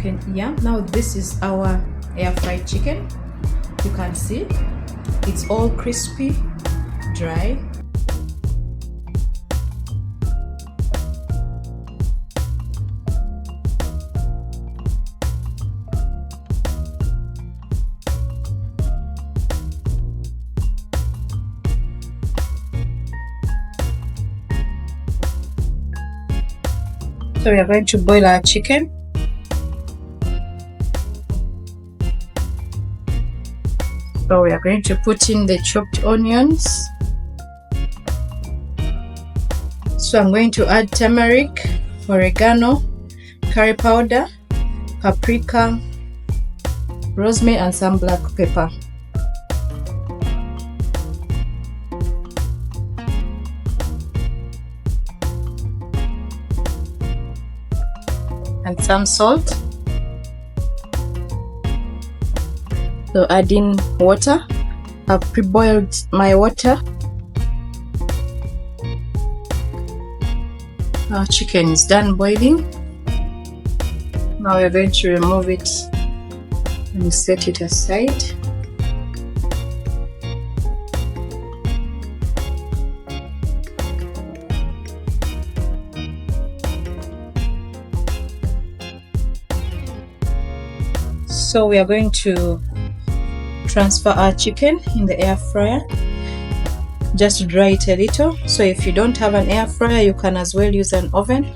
chicken here. Now this is our air fried chicken. You can see it's all crispy, dry. So we are going to boil our chicken. So we are going to put in the chopped onions. So I'm going to add turmeric, oregano, curry powder, paprika, rosemary, and some black pepper. And some salt. So adding water. I've pre-boiled my water. Our chicken is done boiling. Now we're going to remove it and set it aside. So we are going to transfer our chicken in the air fryer. Just dry it a little. So if you don't have an air fryer, you can as well use an oven.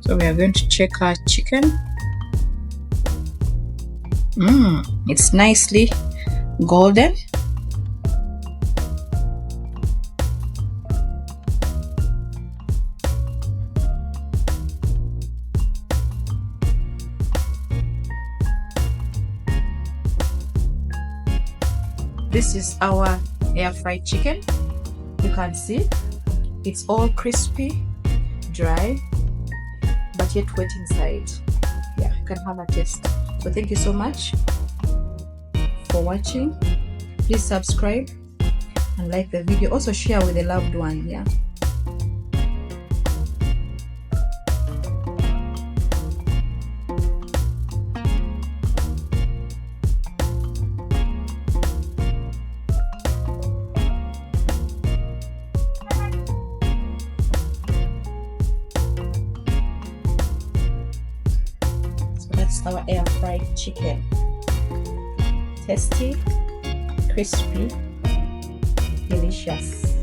So we are going to check our chicken. It's nicely golden. This is our air fried chicken. You can see it's all crispy, dry, but yet wet inside. Yeah, you can have a taste. So thank you so much for watching. Please subscribe and like the video. Also share with a loved one. Yeah. That's our air fried chicken. Tasty, crispy, delicious.